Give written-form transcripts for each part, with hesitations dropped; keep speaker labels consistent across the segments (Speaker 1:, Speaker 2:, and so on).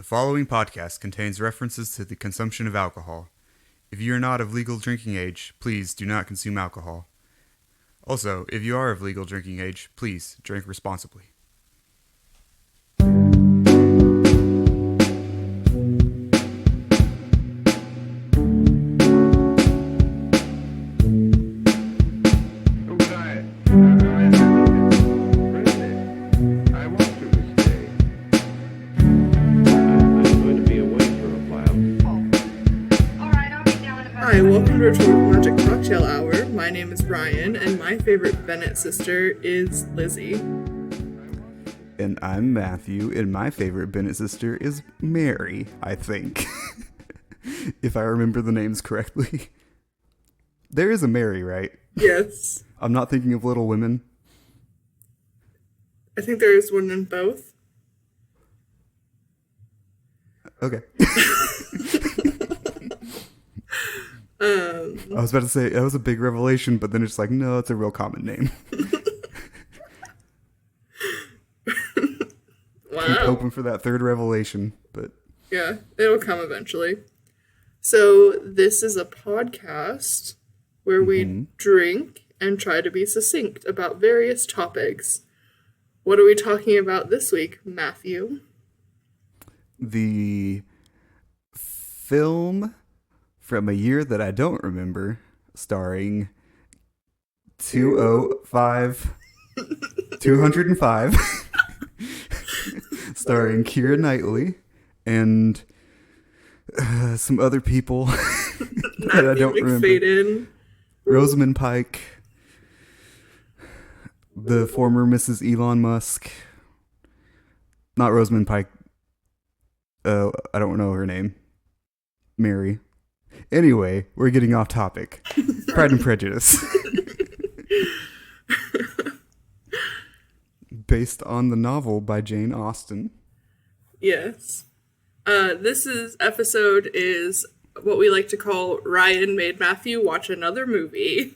Speaker 1: following podcast contains references to the consumption of alcohol. If you are not of legal drinking age, please do not consume alcohol. Also, if you are of legal drinking age, please drink responsibly.
Speaker 2: Hi, welcome to Rhetorical Magic Cocktail Hour. My name is Ryan, and my favorite Bennett sister is Lizzie.
Speaker 1: And I'm Matthew, and my favorite Bennett sister is Mary, I think. If I remember the names correctly. There is a Mary, right?
Speaker 2: Yes.
Speaker 1: I'm not thinking of Little Women.
Speaker 2: I think there is one in both.
Speaker 1: Okay. I was about to say, that was a big revelation, but then it's like, no, it's a real common name.
Speaker 2: Wow.
Speaker 1: Keep hoping for that third revelation, but...
Speaker 2: Yeah, it'll come eventually. So, this is a podcast where we drink and try to be succinct about various topics. What are we talking about this week, Matthew?
Speaker 1: The film from a year that I don't remember, starring 205, starring Keira Knightley and some other people that I don't remember. Rosamund Pike, the former Mrs. Elon Musk. Not Rosamund Pike. I don't know her name. Mary. Anyway, we're getting off topic. Pride and Prejudice. Based on the novel by Jane Austen.
Speaker 2: Yes. Episode is what we like to call Ryan made Matthew watch another movie.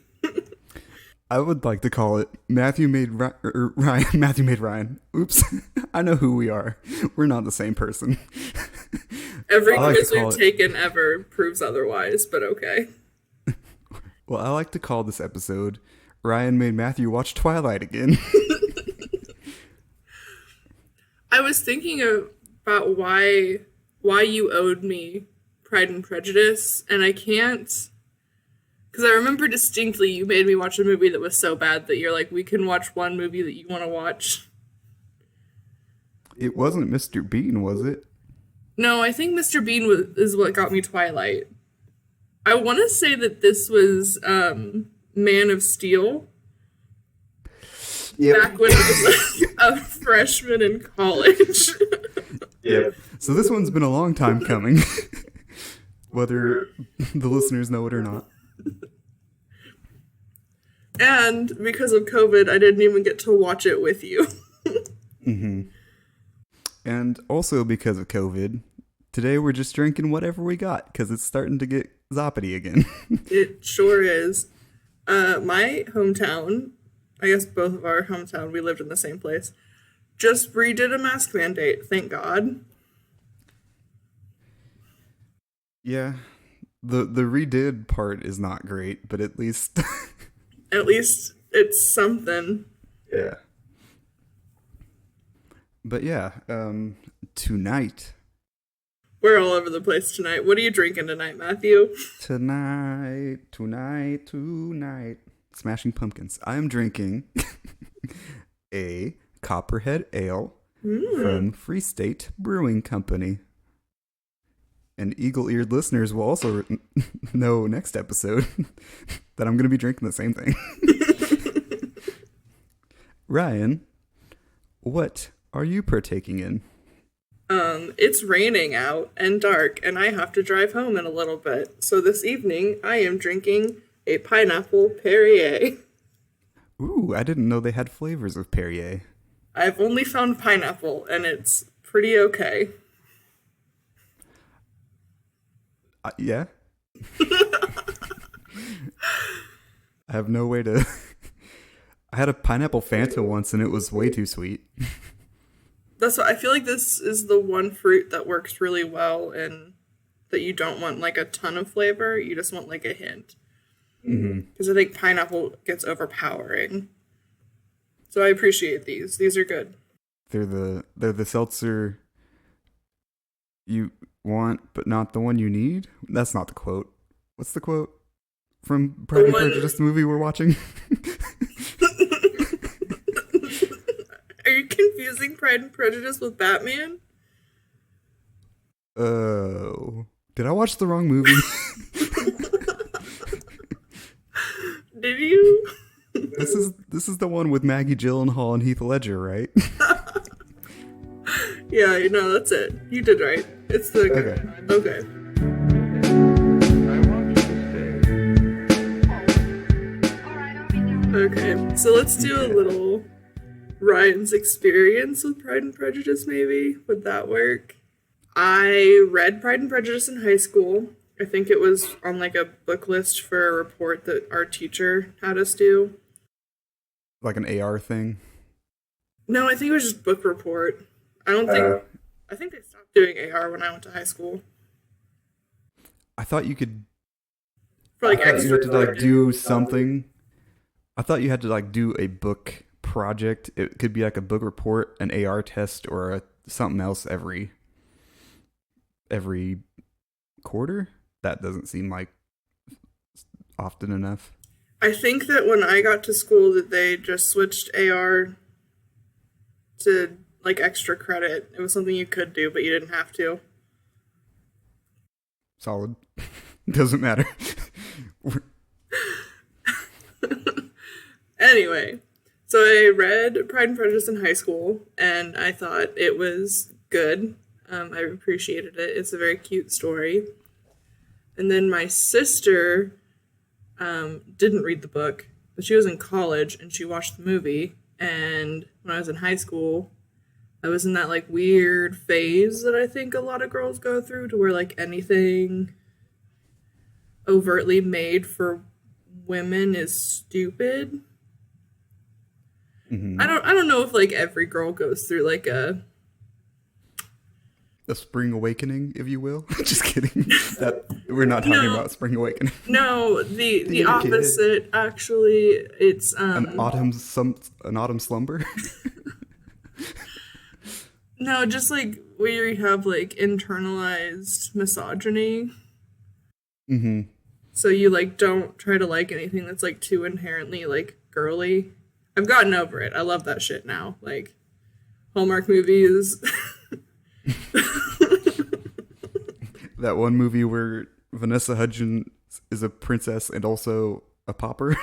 Speaker 1: I would like to call it Matthew made Ryan. Matthew made Ryan. Oops. I know who we are. We're not the same person.
Speaker 2: Every quiz we've taken ever proves otherwise, but okay.
Speaker 1: Well, I like to call this episode Ryan made Matthew watch Twilight again.
Speaker 2: I was thinking about why you owed me Pride and Prejudice, and I can't... Because I remember distinctly you made me watch a movie that was so bad that you're like, we can watch one movie that you want to watch.
Speaker 1: It wasn't Mr. Bean, was it?
Speaker 2: No, I think Mr. Bean is what got me Twilight. I want to say that this was Man of Steel.
Speaker 1: Yep.
Speaker 2: Back when I was a freshman in college.
Speaker 1: Yep. So this one's been a long time coming. Whether the listeners know it or not.
Speaker 2: And because of COVID, I didn't even get to watch it with you.
Speaker 1: Mm-hmm. And also because of COVID, today we're just drinking whatever we got, because it's starting to get zoppity again.
Speaker 2: It sure is. My hometown, I guess both of our hometown, we lived in the same place, just redid a mask mandate, thank God.
Speaker 1: Yeah. The redid part is not great, but at least...
Speaker 2: At least it's something.
Speaker 1: Yeah. But yeah, tonight.
Speaker 2: We're all over the place tonight. What are you drinking tonight, Matthew?
Speaker 1: Tonight. Smashing Pumpkins. I am drinking a Copperhead Ale from Free State Brewing Company. And eagle-eared listeners will also know next episode that I'm going to be drinking the same thing. Ryan, what are you partaking in?
Speaker 2: It's raining out and dark, and I have to drive home in a little bit. So this evening, I am drinking a pineapple Perrier.
Speaker 1: Ooh, I didn't know they had flavors of Perrier.
Speaker 2: I've only found pineapple, and it's pretty okay.
Speaker 1: Yeah. I have no way to... I had a pineapple Fanta once, and it was way too sweet.
Speaker 2: That's what I feel like this is the one fruit that works really well and that you don't want like a ton of flavor. You just want like a hint. Because I think pineapple gets overpowering. So I appreciate these. These are good.
Speaker 1: They're the seltzer you want, but not the one you need. That's not the quote. What's the quote from Pride and Prejudice, the movie we're watching?
Speaker 2: Are you confusing Pride and Prejudice with Batman?
Speaker 1: Oh, did I watch the wrong movie?
Speaker 2: Did you?
Speaker 1: This is the one with Maggie Gyllenhaal and Heath Ledger, right?
Speaker 2: Yeah, no, that's it. You did right. It's the okay. Okay, so let's do a little Ryan's experience with Pride and Prejudice, maybe. Would that work? I read Pride and Prejudice in high school. I think it was on like a book list for a report that our teacher had us do.
Speaker 1: Like an AR thing?
Speaker 2: No, I think it was just book report. I think they stopped doing AR when I went to high school.
Speaker 1: I thought you could.
Speaker 2: For like extra.
Speaker 1: You had to like do something. I thought you had to like do a book project. It could be like a book report, an AR test, or something else every quarter. That doesn't seem like often enough.
Speaker 2: I think that when I got to school that they just switched AR to like extra credit. It was something you could do, but you didn't have to.
Speaker 1: Solid. Doesn't matter.
Speaker 2: Anyway, so I read Pride and Prejudice in high school, and I thought it was good. I appreciated it. It's a very cute story. And then my sister didn't read the book, but she was in college, and she watched the movie. And when I was in high school, I was in that like weird phase that I think a lot of girls go through, to where like anything overtly made for women is stupid.
Speaker 1: Mm-hmm.
Speaker 2: I don't know if like every girl goes through like a
Speaker 1: spring awakening, if you will. Just kidding. That we're not talking about spring awakening.
Speaker 2: No, the opposite. Actually, it's
Speaker 1: an autumn slumber.
Speaker 2: No, just like where you have like internalized misogyny.
Speaker 1: Mm-hmm.
Speaker 2: So you like don't try to like anything that's like too inherently like girly. I've gotten over it. I love that shit now. Like Hallmark movies.
Speaker 1: That one movie where Vanessa Hudgens is a princess and also a pauper.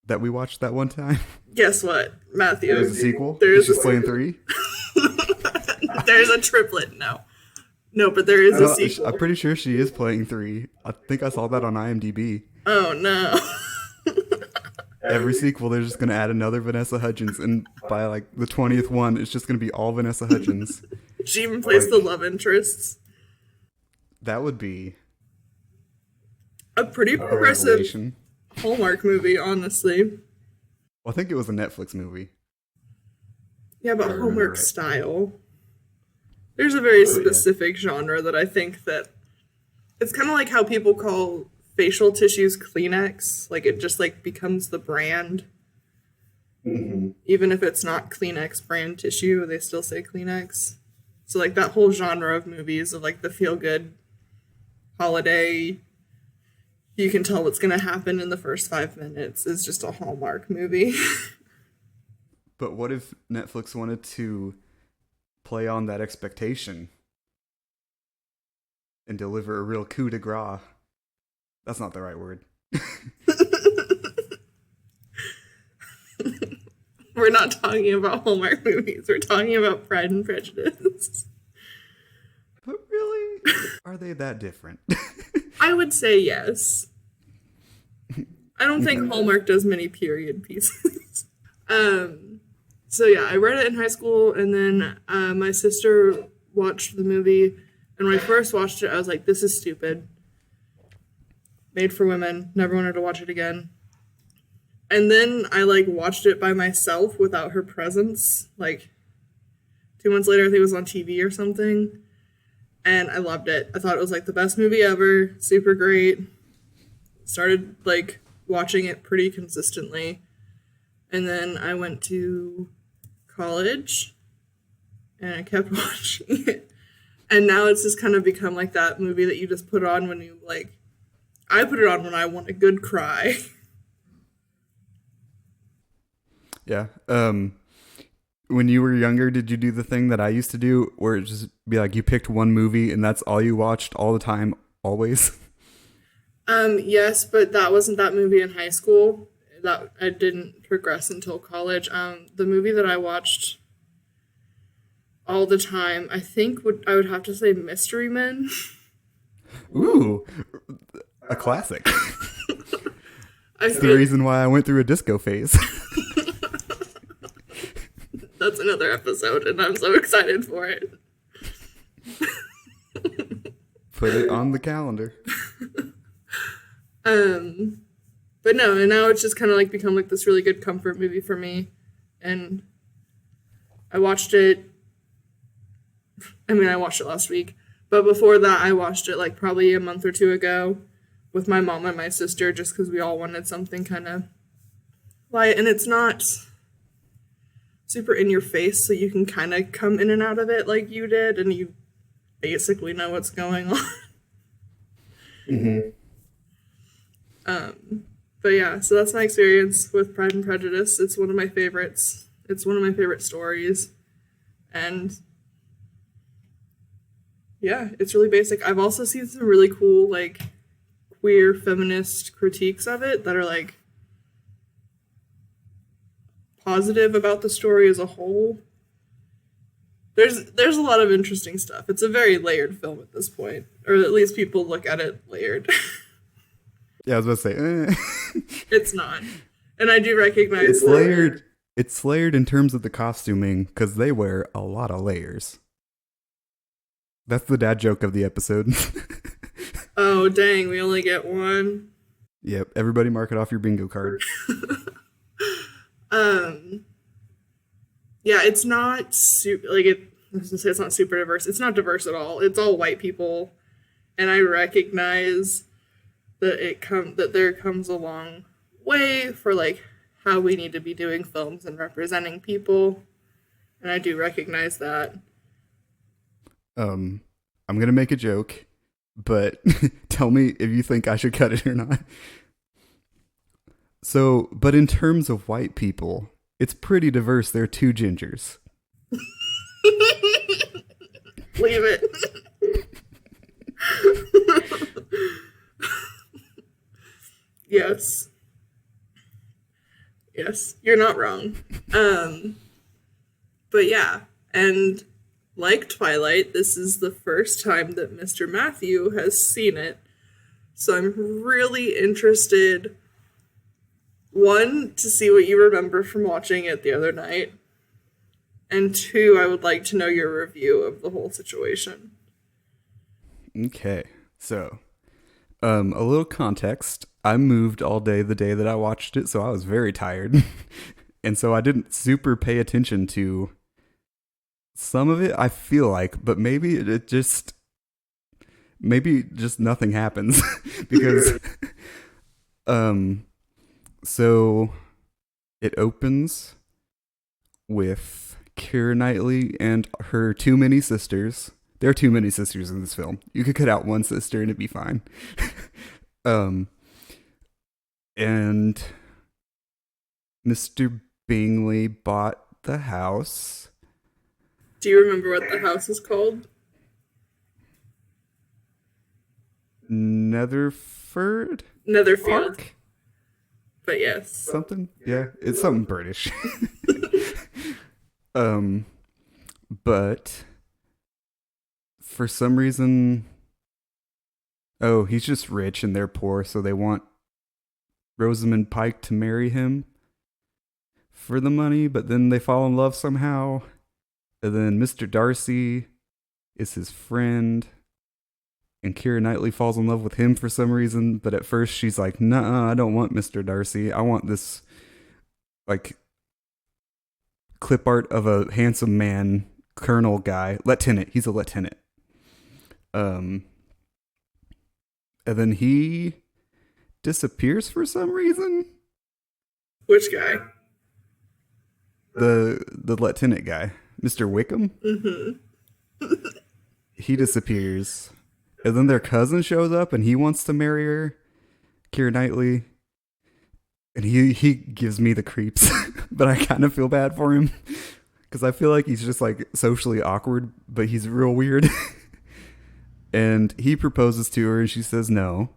Speaker 1: That we watched that one time.
Speaker 2: Guess what, Matthew?
Speaker 1: There's a sequel.
Speaker 2: There's
Speaker 1: just playing 3.
Speaker 2: There's a triplet. No, but there is a sequel.
Speaker 1: I'm pretty sure she is playing 3. I think I saw that on IMDb.
Speaker 2: Oh no.
Speaker 1: Every sequel, they're just gonna add another Vanessa Hudgens, and by like the 20th one, it's just gonna be all Vanessa Hudgens.
Speaker 2: She even plays the love interests.
Speaker 1: That would be
Speaker 2: a pretty progressive Hallmark movie, honestly.
Speaker 1: Well, I think it was a Netflix movie.
Speaker 2: Yeah, but Hallmark style. There's a very specific genre that I think that it's kind of like how people call facial tissues Kleenex. Like it just like becomes the brand.
Speaker 1: Mm-hmm.
Speaker 2: Even if it's not Kleenex brand tissue, they still say Kleenex. So like that whole genre of movies of like the feel-good holiday, you can tell what's going to happen in the first 5 minutes, is just a Hallmark movie.
Speaker 1: But what if Netflix wanted to play on that expectation and deliver a real coup de grace? That's not the right word.
Speaker 2: We're not talking about Hallmark movies. We're talking about Pride and Prejudice.
Speaker 1: But really? Are they that different?
Speaker 2: I would say yes. I don't think Hallmark does many period pieces. So yeah, I read it in high school, and then my sister watched the movie, and when I first watched it, I was like, this is stupid. Made for women. Never wanted to watch it again. And then I like watched it by myself without her presence. Like 2 months later, I think it was on TV or something. And I loved it. I thought it was like the best movie ever. Super great. Started like watching it pretty consistently. And then I went to college and I kept watching it. And now it's just kind of become like that movie that you just put on when you like. I put it on when I want a good cry.
Speaker 1: Yeah. When you were younger, did you do the thing that I used to do where it just be like you picked one movie and that's all you watched all the time, always?
Speaker 2: Yes, but that wasn't that movie in high school. That I didn't progress until college. The movie that I watched all the time, I think I would have to say Mystery Men.
Speaker 1: Ooh, a classic.
Speaker 2: I
Speaker 1: That's the
Speaker 2: feel
Speaker 1: reason why I went through a disco phase.
Speaker 2: that's another episode, and I'm so excited for it.
Speaker 1: Put it on the calendar.
Speaker 2: But no, and now it's just kind of like become like this really good comfort movie for me, and I watched it. I mean, I watched it last week, but before that, I watched it like probably a month or two ago with my mom and my sister, just because we all wanted something kind of light, and it's not super in your face, so you can kind of come in and out of it like you did, and you basically know what's going on.
Speaker 1: Mm-hmm.
Speaker 2: But yeah, so that's my experience with Pride and Prejudice. It's one of my favorites. It's one of my favorite stories. And yeah, it's really basic. I've also seen some really cool, like, queer feminist critiques of it that are, like, positive about the story as a whole. There's a lot of interesting stuff. It's a very layered film at this point, or at least people look at it layered.
Speaker 1: Yeah, I was about to say,
Speaker 2: It's not. And I do recognize
Speaker 1: it's layered. It's layered in terms of the costuming because they wear a lot of layers. That's the dad joke of the episode.
Speaker 2: Oh, dang, we only get one.
Speaker 1: Yep, everybody mark it off your bingo card.
Speaker 2: Yeah, it's not super, like, I was gonna say it's not super diverse. It's not diverse at all. It's all white people. And I recognize that there comes a long way for like how we need to be doing films and representing people, and I do recognize that.
Speaker 1: I'm gonna make a joke, but tell me if you think I should cut it or not. So, but in terms of white people, it's pretty diverse. There are two gingers.
Speaker 2: Leave it. Yes. Yes, you're not wrong. But yeah, and like Twilight, this is the first time that Mr. Matthew has seen it. So I'm really interested, one, to see what you remember from watching it the other night, and two, I would like to know your review of the whole situation.
Speaker 1: Okay, so a little context. I moved all day the day that I watched it, so I was very tired. And so I didn't super pay attention to some of it, I feel like, but maybe nothing happens. Because so it opens with Keira Knightley and her too many sisters. There are too many sisters in this film. You could cut out one sister and it'd be fine. And Mr. Bingley bought the house.
Speaker 2: Do you remember what the house is called?
Speaker 1: Netherfield
Speaker 2: Netherfield. But yes.
Speaker 1: Something? Yeah, it's something British. But for some reason, he's just rich and they're poor, so they want Rosamund Pike to marry him for the money, but then they fall in love somehow. And then Mr. Darcy is his friend, and Keira Knightley falls in love with him for some reason. But at first she's like, "Nah, I don't want Mr. Darcy. I want this like clip art of a handsome man, colonel guy, lieutenant. He's a lieutenant." And then he disappears for some reason.
Speaker 2: Which guy?
Speaker 1: The lieutenant guy, Mr. Wickham.
Speaker 2: Mm-hmm.
Speaker 1: He disappears, and then their cousin shows up, and he wants to marry her, Keira Knightley, and he gives me the creeps, but I kind of feel bad for him because I feel like he's just like socially awkward, but he's real weird. And he proposes to her, and she says no.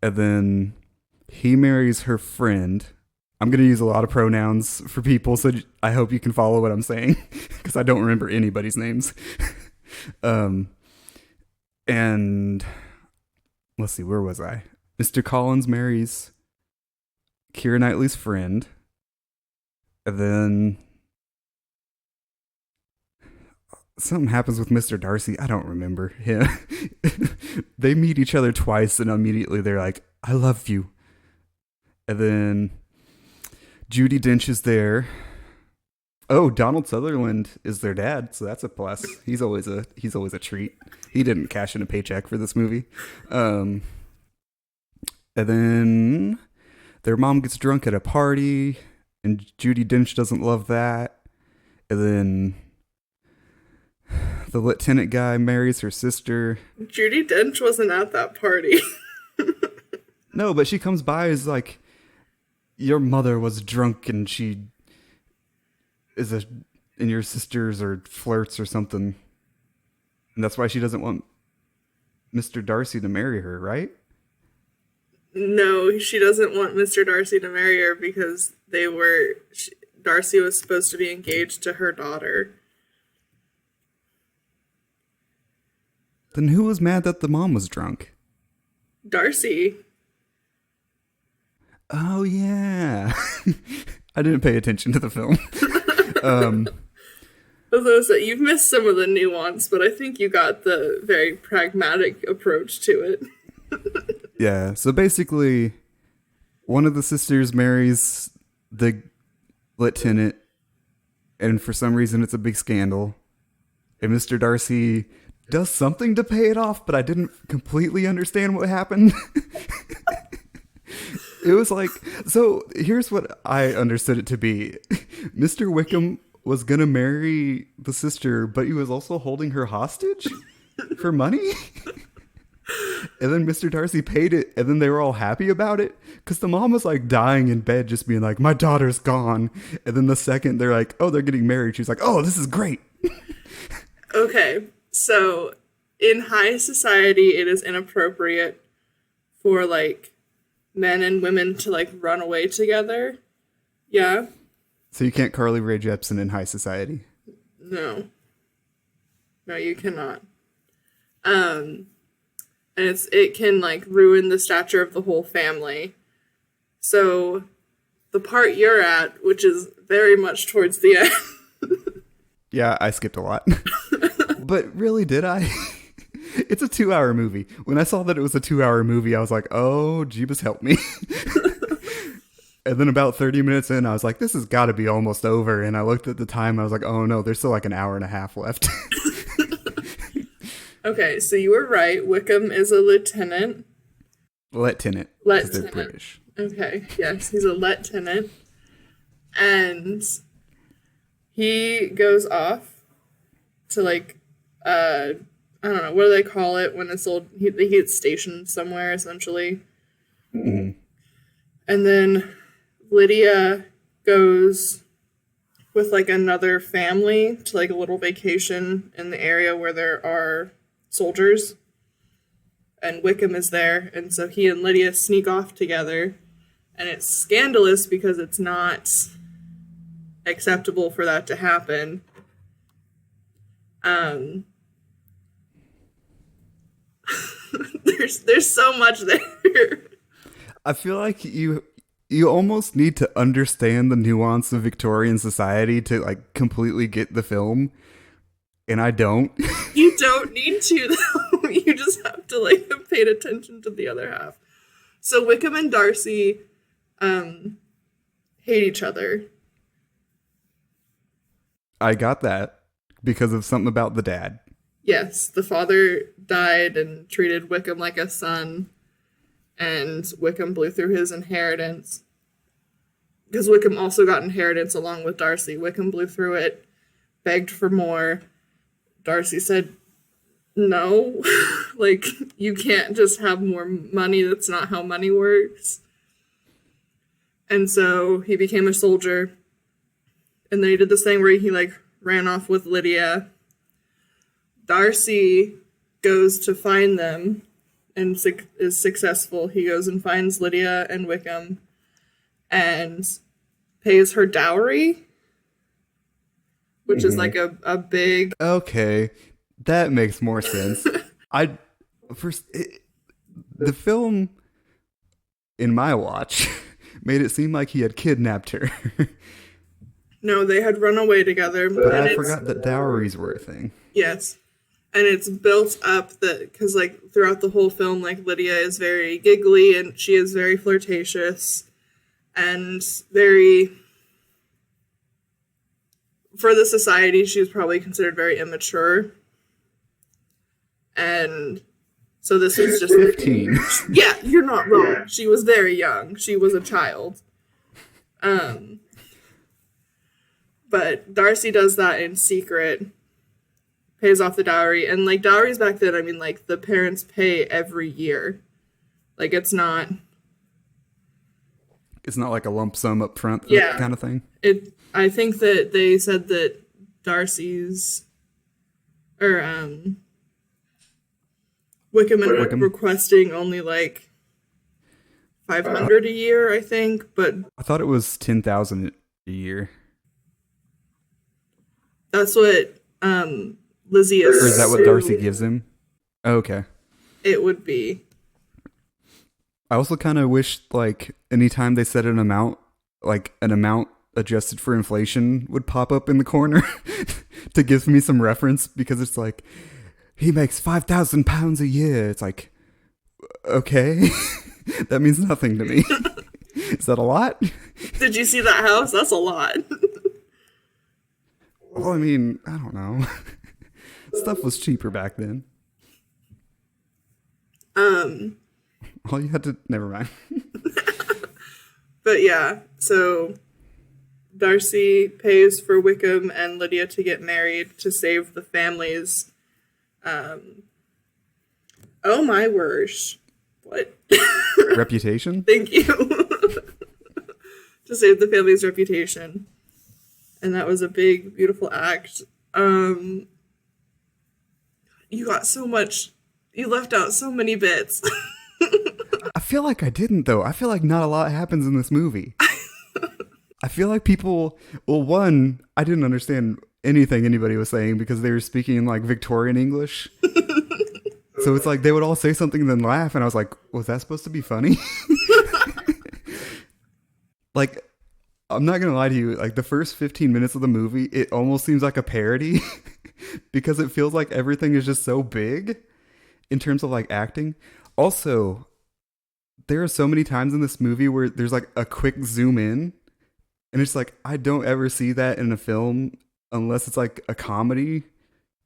Speaker 1: And then he marries her friend. I'm going to use a lot of pronouns for people, so I hope you can follow what I'm saying, because I don't remember anybody's names. And let's see, where was I? Mr. Collins marries Keira Knightley's friend. And then something happens with Mr. Darcy. I don't remember him. They meet each other twice, and immediately they're like, "I love you." And then Judi Dench is there. Oh, Donald Sutherland is their dad, so that's a plus. He's always a treat. He didn't cash in a paycheck for this movie. And then their mom gets drunk at a party, and Judi Dench doesn't love that. And then the lieutenant guy marries her sister.
Speaker 2: Judi Dench wasn't at that party.
Speaker 1: No, but she comes by as like, "Your mother was drunk and she is and your sisters are flirts or something." And that's why she doesn't want Mr. Darcy to marry her, right?
Speaker 2: No, she doesn't want Mr. Darcy to marry her because Darcy was supposed to be engaged to her daughter.
Speaker 1: Then who was mad that the mom was drunk?
Speaker 2: Darcy.
Speaker 1: Oh, yeah. I didn't pay attention to the film.
Speaker 2: You've missed some of the nuance, but I think you got the very pragmatic approach to it.
Speaker 1: Yeah, so basically, one of the sisters marries the lieutenant, and for some reason it's a big scandal. And Mr. Darcy does something to pay it off, but I didn't completely understand what happened. It was like, so here's what I understood it to be. Mr. Wickham was going to marry the sister, but he was also holding her hostage for money. And then Mr. Darcy paid it, and then they were all happy about it. Because the mom was like dying in bed, just being like, "My daughter's gone." And then the second they're like, "Oh, they're getting married," she's like, "Oh, this is great."
Speaker 2: Okay, so in high society, it is inappropriate for like men and women to like run away together. Yeah.
Speaker 1: So you can't Carly Rae Jepsen in high society?
Speaker 2: No, you cannot. And it can like ruin the stature of the whole family. So the part you're at, which is very much towards the end.
Speaker 1: Yeah, I skipped a lot. But really, did I? It's a 2-hour movie. When I saw that it was a 2-hour movie, I was like, "Oh, Jeebus, help me." And then about 30 minutes in, I was like, "This has got to be almost over." And I looked at the time, I was like, "Oh no, there's still like an hour and a half left."
Speaker 2: Okay, so you were right. Wickham is a lieutenant.
Speaker 1: Lieutenant. Because they're British.
Speaker 2: Okay, yes, he's a lieutenant. And he goes off to like, I don't know, what do they call it when it's old? He gets stationed somewhere, essentially.
Speaker 1: Mm-hmm.
Speaker 2: And then Lydia goes with like another family to like a little vacation in the area where there are soldiers. And Wickham is there. And so he and Lydia sneak off together. And it's scandalous because it's not acceptable for that to happen. There's so much there.
Speaker 1: I feel like you almost need to understand the nuance of Victorian society to like completely get the film. and I don't.
Speaker 2: You don't need to, though. You just have to, like, have paid attention to the other half. So Wickham and Darcy hate each other.
Speaker 1: I got that because of something about the dad.
Speaker 2: Yes, the father died and treated Wickham like a son, and Wickham blew through his inheritance. Because Wickham also got inheritance along with Darcy. Wickham blew through it, begged for more. Darcy said, no, like, you can't just have more money. That's not how money works. And so he became a soldier. And then he did this thing where he, like, ran off with Lydia. Darcy goes to find them and is successful. He goes and finds Lydia and Wickham and pays her dowry, which is like a big...
Speaker 1: Okay, that makes more sense. The film, in my watch, made it seem like he had kidnapped her.
Speaker 2: No, they had run away together.
Speaker 1: But I forgot that dowries were a thing.
Speaker 2: Yes. And it's built up that, because, like, throughout the whole film, like, Lydia is very giggly and she is very flirtatious and very, for the society, she was probably considered very immature. And so this was just
Speaker 1: 15.
Speaker 2: Yeah, you're not wrong. She was very young. She was a child. But Darcy does that in secret, pays off the dowry. And, like, dowries back then, I mean, like, the parents pay every year. Like, it's not
Speaker 1: like a lump sum up front kind of thing.
Speaker 2: I think that they said that Darcy's, or, Wickham requesting only, like, 500 a year, I think, but...
Speaker 1: I thought it was 10,000 a year.
Speaker 2: That's what Lizzie is.
Speaker 1: Or is that what Darcy gives him? Oh, okay.
Speaker 2: It would be.
Speaker 1: I also kind of wish, like, anytime they said an amount, like an amount adjusted for inflation would pop up in the corner to give me some reference, because it's like, he makes £5,000 a year. It's like, okay, that means nothing to me. Is that a lot?
Speaker 2: Did you see that house? That's a lot.
Speaker 1: Well, I mean, I don't know. Stuff was cheaper back then. All you had to... Never mind.
Speaker 2: But yeah, so Darcy pays for Wickham and Lydia to get married to save the families. Oh my word. What?
Speaker 1: Reputation?
Speaker 2: Thank you. To save the family's reputation. And that was a big, beautiful act. You got so much... You left out so many bits.
Speaker 1: I feel like I didn't, though. I feel like not a lot happens in this movie. I feel like people... Well, one, I didn't understand anything anybody was saying because they were speaking in, like, Victorian English. So it's like they would all say something and then laugh, and I was like, was that supposed to be funny? Like... I'm not going to lie to you, like, the first 15 minutes of the movie, it almost seems like a parody because it feels like everything is just so big in terms of, like, acting. Also, there are so many times in this movie where there's, like, a quick zoom in, and it's like, I don't ever see that in a film unless it's, like, a comedy,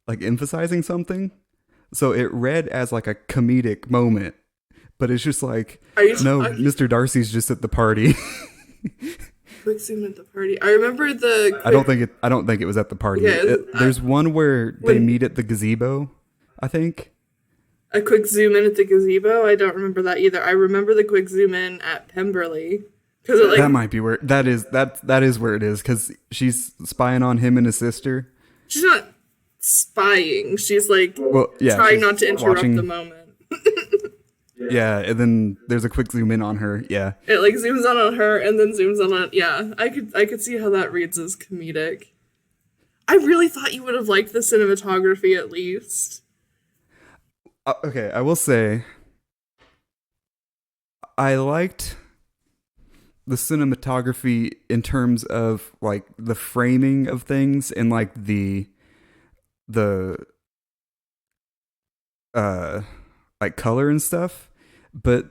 Speaker 1: like, emphasizing something. So it read as, like, a comedic moment, but it's just like, no, Mr. Darcy's just at the party.
Speaker 2: Quick zoom at the party. I remember the...
Speaker 1: I don't think it was at the party.
Speaker 2: Yeah,
Speaker 1: there's one where they meet at the gazebo, I think.
Speaker 2: A quick zoom in at the gazebo? I don't remember that either. I remember the quick zoom in at Pemberley.
Speaker 1: That might be where... That is where it is, because she's spying on him and his sister.
Speaker 2: She's not spying. She's, like, trying not to interrupt the moment.
Speaker 1: Yeah, and then there's a quick zoom in on her. Yeah,
Speaker 2: it like zooms in on her and then zooms in on. Yeah, I could see how that reads as comedic. I really thought you would have liked the cinematography at least.
Speaker 1: Okay, I will say I liked the cinematography in terms of, like, the framing of things and, like, the the uh like color and stuff, but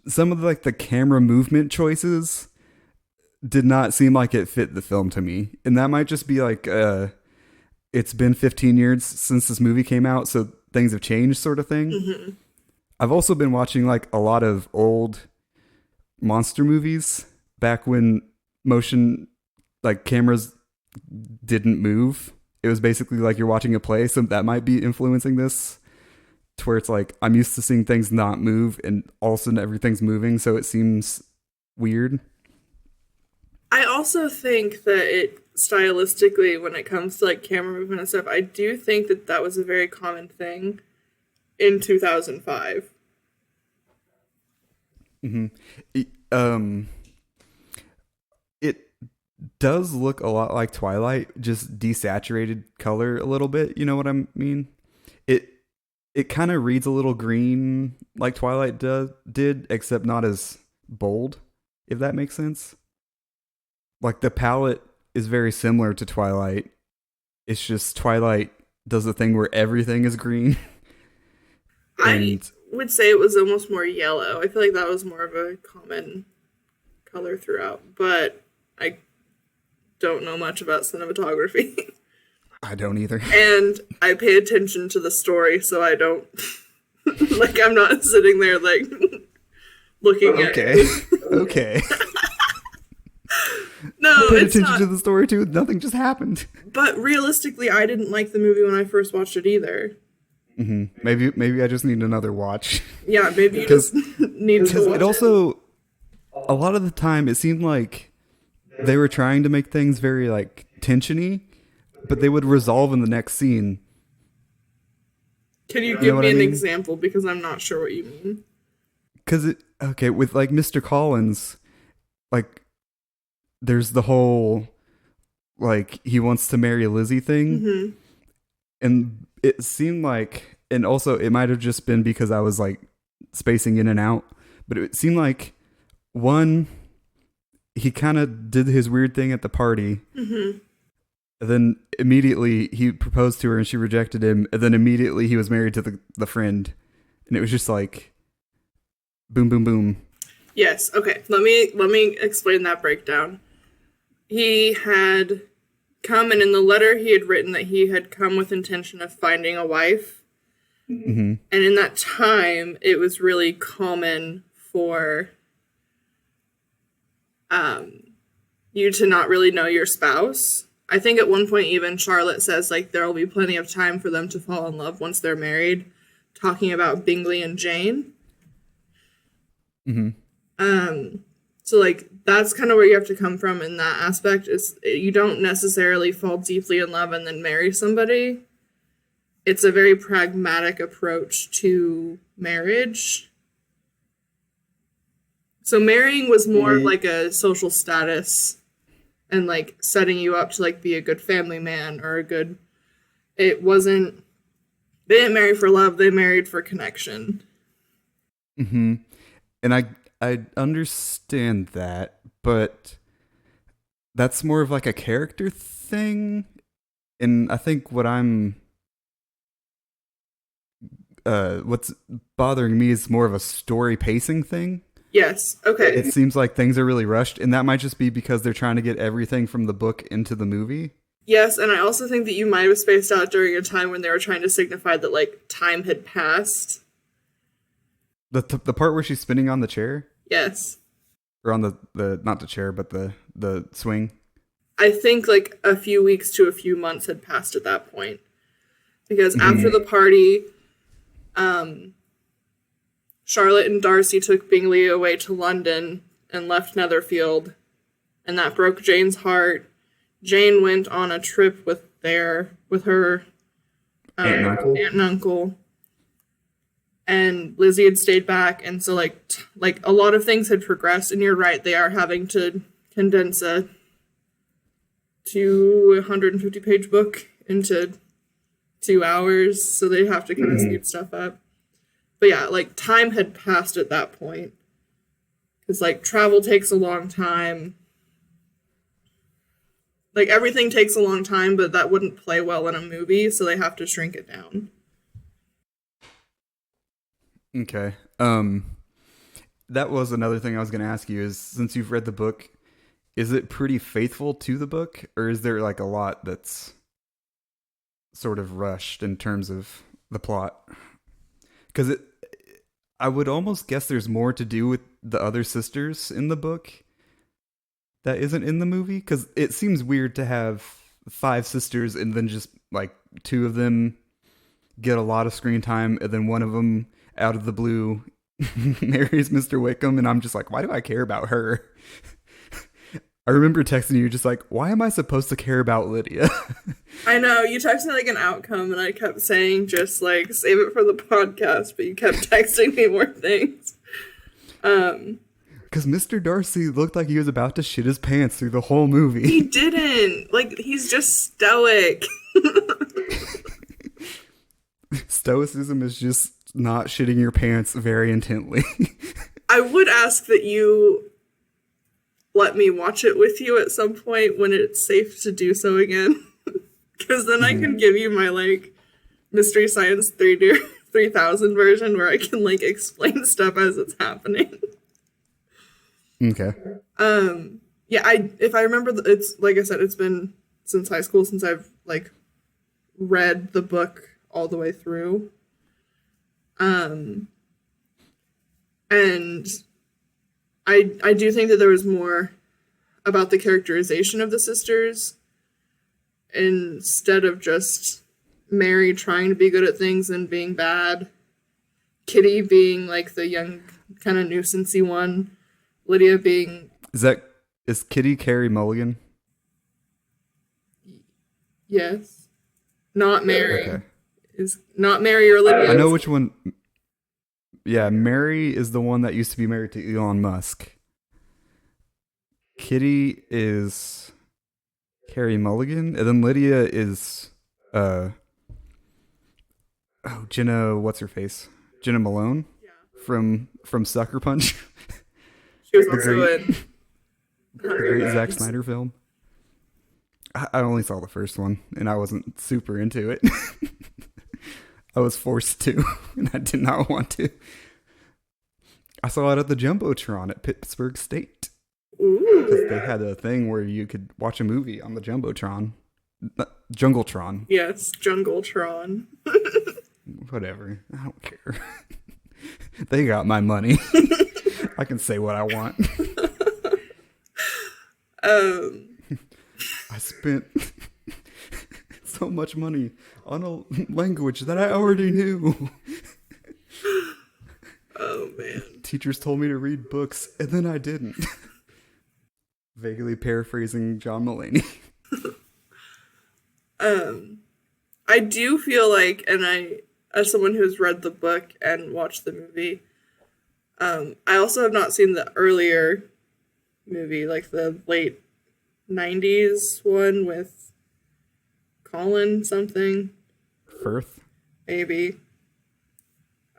Speaker 1: some of like the camera movement choices did not seem like it fit the film to me. And that might just be like it's been 15 years since this movie came out, so things have changed sort of thing.
Speaker 2: Mm-hmm.
Speaker 1: I've also been watching like a lot of old monster movies back when motion like cameras didn't move. It was basically like you're watching a play, so that might be influencing this to where it's like I'm used to seeing things not move and all of a sudden everything's moving, so it seems weird.
Speaker 2: I also think that it stylistically, when it comes to like camera movement and stuff, I do think that that was a very common thing in 2005.
Speaker 1: Mm-hmm. It does look a lot like Twilight, just desaturated color a little bit. You know what I mean? It kind of reads a little green like Twilight did, except not as bold, if that makes sense. Like the palette is very similar to Twilight. It's just Twilight does the thing where everything is green.
Speaker 2: I would say it was almost more yellow. I feel like that was more of a common color throughout, but I don't know much about cinematography.
Speaker 1: I don't either.
Speaker 2: And I pay attention to the story, so I don't like I'm not sitting there like looking at
Speaker 1: Okay.
Speaker 2: No,
Speaker 1: paid
Speaker 2: it's
Speaker 1: attention
Speaker 2: not.
Speaker 1: to the story too. Nothing just happened.
Speaker 2: But realistically, I didn't like the movie when I first watched it either.
Speaker 1: Mm-hmm. Maybe I just need another watch.
Speaker 2: Yeah, maybe you just need to watch
Speaker 1: it also a lot of the time it seemed like they were trying to make things very like tensiony, but they would resolve in the next scene.
Speaker 2: Can you give me
Speaker 1: an
Speaker 2: example? Because I'm not sure what you mean.
Speaker 1: Because with like Mr. Collins, like there's the whole like he wants to marry Lizzie thing,
Speaker 2: Mm-hmm.
Speaker 1: and it seemed like, and also it might have just been because I was like spacing in and out, but it seemed like one, he kind of did his weird thing at the party.
Speaker 2: Mm-hmm.
Speaker 1: And then immediately he proposed to her and she rejected him. And then immediately he was married to the friend. And it was just like, boom, boom, boom.
Speaker 2: Yes. Okay. Let me explain that breakdown. He had come, and in the letter he had written that he had come with intention of finding a wife.
Speaker 1: Mm-hmm.
Speaker 2: And in that time, it was really common for you to not really know your spouse. I think at one point even Charlotte says like there will be plenty of time for them to fall in love once they're married, talking about Bingley and Jane.
Speaker 1: Mm-hmm.
Speaker 2: So like that's kind of where you have to come from in that aspect. Is you don't necessarily fall deeply in love and then marry somebody. It's a very pragmatic approach to marriage. So marrying was more like a social status and like setting you up to like be a good family man or a good, it wasn't, they didn't marry for love, they married for connection.
Speaker 1: Mm-hmm. And I understand that, but that's more of like a character thing. And I think what's bothering me is more of a story pacing thing.
Speaker 2: Yes, okay.
Speaker 1: It seems like things are really rushed, and that might just be because they're trying to get everything from the book into the movie.
Speaker 2: Yes, and I also think that you might have spaced out during a time when they were trying to signify that, like, time had passed.
Speaker 1: The part where she's spinning on the chair?
Speaker 2: Yes.
Speaker 1: Or on the not the chair, but the swing?
Speaker 2: I think, like, a few weeks to a few months had passed at that point. Because after the party, Charlotte and Darcy took Bingley away to London and left Netherfield, and that broke Jane's heart. Jane went on a trip with her
Speaker 1: Aunt
Speaker 2: and uncle, and Lizzie had stayed back, and so like a lot of things had progressed. And you're right, they are having to condense a 250-page book into 2 hours, so they have to kind of speed stuff up. But yeah, like, time had passed at that point. Because, like, travel takes a long time. Like, everything takes a long time, but that wouldn't play well in a movie, so they have to shrink it down.
Speaker 1: Okay. That was another thing I was going to ask you is, since you've read the book, is it pretty faithful to the book, or is there like a lot that's sort of rushed in terms of the plot? Because I would almost guess there's more to do with the other sisters in the book that isn't in the movie, because it seems weird to have 5 sisters and then just like 2 of them get a lot of screen time, and then one of them out of the blue marries Mr. Wickham, and I'm just like, why do I care about her? I remember texting you just like, why am I supposed to care about Lydia?
Speaker 2: I know, you texted me like an outcome, and I kept saying just like, save it for the podcast, but you kept texting me more things.
Speaker 1: Because Mr. Darcy looked like he was about to shit his pants through the whole movie.
Speaker 2: He didn't. Like, he's just stoic.
Speaker 1: Stoicism is just not shitting your pants very intently.
Speaker 2: I would ask that you let me watch it with you at some point when it's safe to do so again. Because then I can give you my, like, Mystery Science 3000 version where I can, like, explain stuff as it's happening.
Speaker 1: Okay.
Speaker 2: Yeah, if I remember, it's, like I said, it's been since high school since I've, like, read the book all the way through. And I do think that there was more about the characterization of the sisters instead of just Mary trying to be good at things and being bad, Kitty being like the young kind of nuisancey one, Lydia being...
Speaker 1: Is Kitty Carey Mulligan?
Speaker 2: Yes. Not Mary.
Speaker 1: Okay.
Speaker 2: Is not Mary or Lydia.
Speaker 1: I know which one. Yeah, Mary is the one that used to be married to Elon Musk. Kitty is Carey Mulligan, and then Lydia is Jenna, what's her face? Jenna Malone? Yeah. From Sucker Punch.
Speaker 2: She was also in
Speaker 1: the great Zack Snyder film. I only saw the first one, and I wasn't super into it. I was forced to, and I did not want to. I saw it at the Jumbotron at Pittsburgh State. Because they had a thing where you could watch a movie on the Jumbotron. Jungletron.
Speaker 2: Yes, Jungletron.
Speaker 1: Whatever. I don't care. They got my money. I can say what I want. I spent so much money on a language that I already knew.
Speaker 2: Oh, man.
Speaker 1: Teachers told me to read books, and then I didn't. Vaguely paraphrasing John Mulaney.
Speaker 2: I do feel like, and I, as someone who's read the book and watched the movie, I also have not seen the earlier movie, like the late 90s one with Colin something.
Speaker 1: Firth?
Speaker 2: Maybe.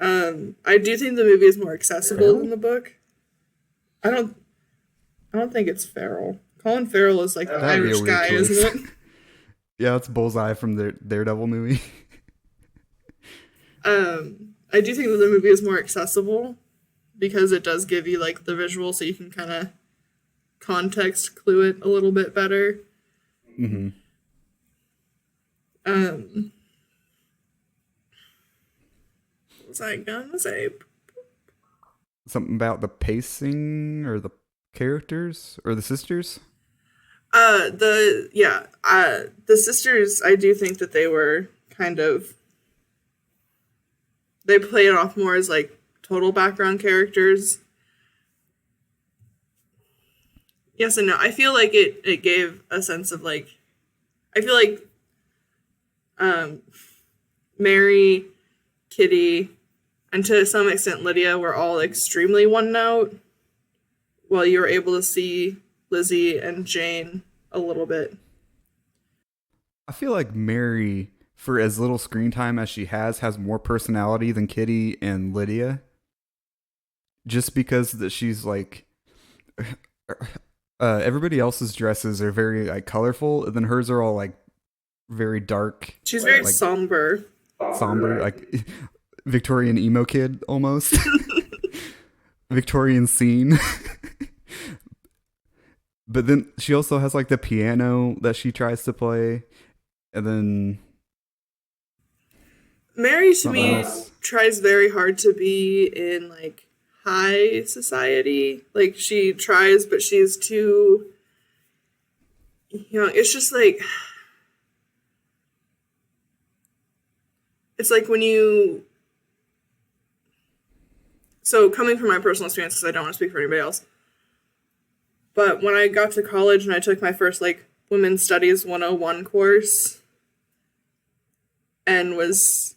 Speaker 2: I do think the movie is more accessible than the book. I don't think it's Farrell. Colin Farrell is like the Irish guy, choice. Isn't it?
Speaker 1: Yeah, it's Bullseye from the Daredevil movie.
Speaker 2: I do think that the movie is more accessible because it does give you like the visual, so you can kind of context clue it a little bit better.
Speaker 1: Mm-hmm.
Speaker 2: What was I gonna say?
Speaker 1: Something about the pacing or the characters or the sisters?
Speaker 2: The sisters, I do think that they were kind of, they played it off more as like total background characters. Yes and no. I feel like it gave a sense of like, I feel like Mary, Kitty, and to some extent Lydia were all extremely one note, while you were able to see Lizzie and Jane a little bit.
Speaker 1: I feel like Mary, for as little screen time as she has more personality than Kitty and Lydia. Just because that she's like, Everybody else's dresses are very like colorful, and then hers are all like very dark,
Speaker 2: She's very
Speaker 1: like
Speaker 2: somber.
Speaker 1: somber, like Victorian emo kid almost. Victorian scene. But then she also has like the piano that she tries to play, and then
Speaker 2: Mary to
Speaker 1: something
Speaker 2: me
Speaker 1: else.
Speaker 2: tries very hard to be in like high society. Like she tries, but she's too, it's just like, it's like when you, so coming from my personal experience, because I don't want to speak for anybody else, but when I got to college and I took my first like Women's Studies 101 course and was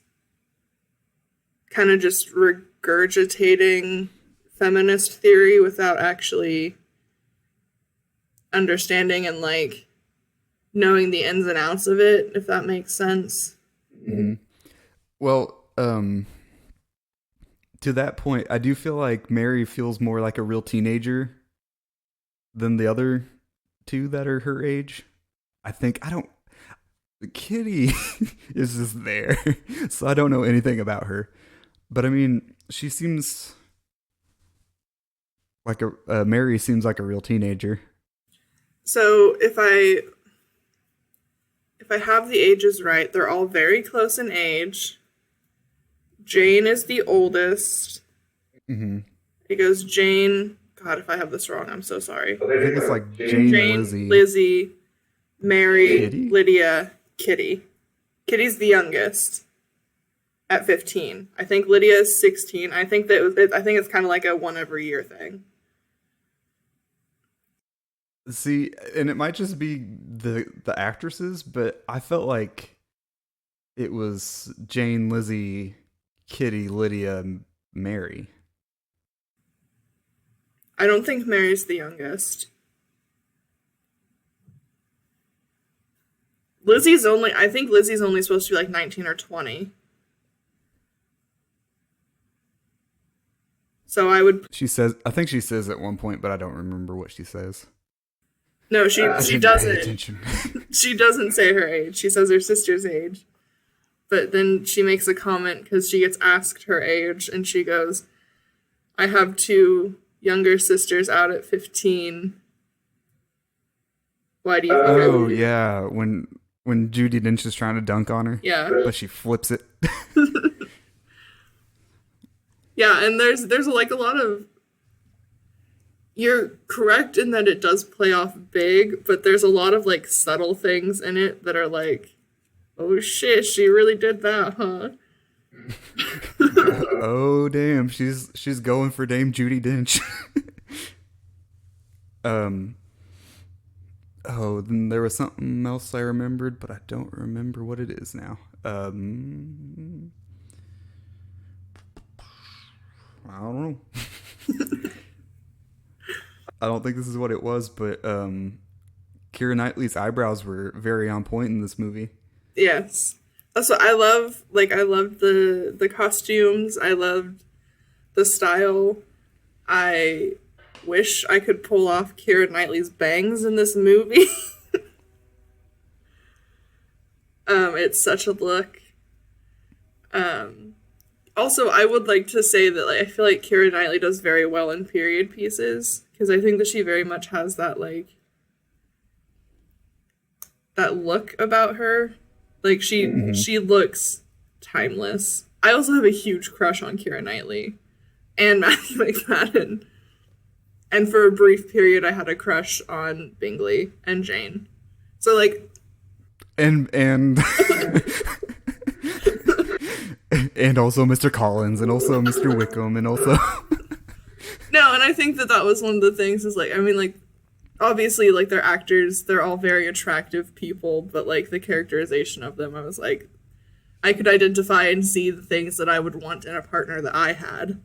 Speaker 2: kind of just regurgitating feminist theory without actually understanding and like knowing the ins and outs of it, if that makes sense.
Speaker 1: Mm-hmm. Well, to that point, I do feel like Mary feels more like a real teenager than the other two that are her age. I think I don't. Kitty is just there, so I don't know anything about her. But I mean, she seems like a Mary seems like a real teenager.
Speaker 2: So if I have the ages right, they're all very close in age. Jane is the oldest.
Speaker 1: Mm-hmm.
Speaker 2: It goes Jane. God, if I have this wrong, I'm so sorry.
Speaker 1: I think it's like Jane,
Speaker 2: Lizzie, Mary,
Speaker 1: Kitty?
Speaker 2: Lydia, Kitty. Kitty's the youngest at 15. I think Lydia is 16. I think I think it's kind of like a one every year thing.
Speaker 1: See, and it might just be the actresses, but I felt like it was Jane, Lizzie, Kitty, Lydia, Mary.
Speaker 2: I don't think Mary's the youngest. I think Lizzie's only supposed to be like 19 or 20. So
Speaker 1: I think she says at one point, but I don't remember what she says.
Speaker 2: No, she
Speaker 1: Pay
Speaker 2: doesn't.
Speaker 1: attention.
Speaker 2: She doesn't say her age. She says her sister's age. But then she makes a comment because she gets asked her age, and she goes, I have two younger sisters out at 15. Why do you think
Speaker 1: Oh, yeah. When Judi Dench is trying to dunk on her.
Speaker 2: Yeah.
Speaker 1: But she flips it.
Speaker 2: Yeah, and there's like a lot of... You're correct in that it does play off big, but there's a lot of like subtle things in it that are like, oh shit, she really did that, huh?
Speaker 1: Oh damn, she's going for Dame Judi Dench. Oh, then there was something else I remembered, but I don't remember what it is now. I don't know. I don't think this is what it was, but Keira Knightley's eyebrows were very on point in this movie.
Speaker 2: Yes. Also, I loved the costumes. I loved the style. I wish I could pull off Keira Knightley's bangs in this movie. It's such a look. Also, I would like to say that like, I feel like Keira Knightley does very well in period pieces, because I think that she very much has that like that look about her. Like she looks timeless. I also have a huge crush on Keira Knightley and Matthew McFadden. And for a brief period I had a crush on Bingley and Jane. So like
Speaker 1: and and also Mr. Collins and also Mr. Wickham and also
Speaker 2: No, and I think that was one of the things is like, I mean, like, obviously, like, they're actors, they're all very attractive people, but, like, the characterization of them, I was like, I could identify and see the things that I would want in a partner that I had.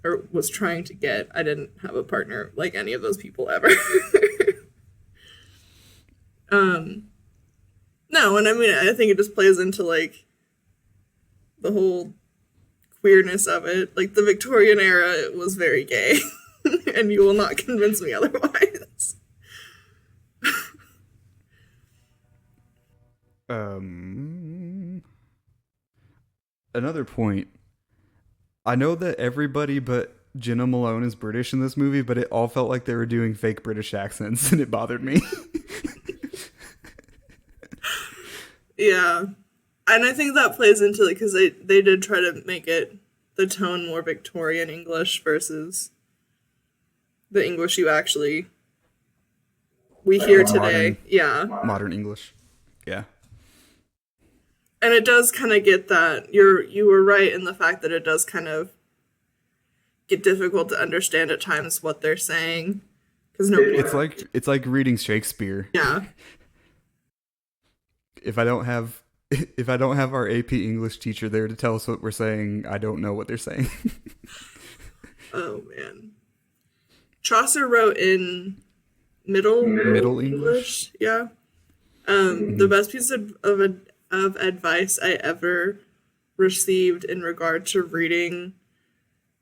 Speaker 2: Or was trying to get. I didn't have a partner like any of those people ever. No, and I mean, I think it just plays into, like, the whole queerness of it. Like, the Victorian era was very gay. and you will not convince me otherwise.
Speaker 1: Another point. I know that everybody but Jenna Malone is British in this movie, but it all felt like they were doing fake British accents, and it bothered me.
Speaker 2: Yeah. And I think that plays into it because they did try to make it the tone more Victorian English versus the English we hear today. Yeah.
Speaker 1: Modern English. Yeah.
Speaker 2: And it does kind of get that. You were right in the fact that it does kind of get difficult to understand at times what they're saying because
Speaker 1: it's like reading Shakespeare.
Speaker 2: Yeah.
Speaker 1: If I don't have our AP English teacher there to tell us what we're saying, I don't know what they're saying.
Speaker 2: Oh man. Chaucer wrote in Middle English. Yeah. The best piece of advice I ever received in regard to reading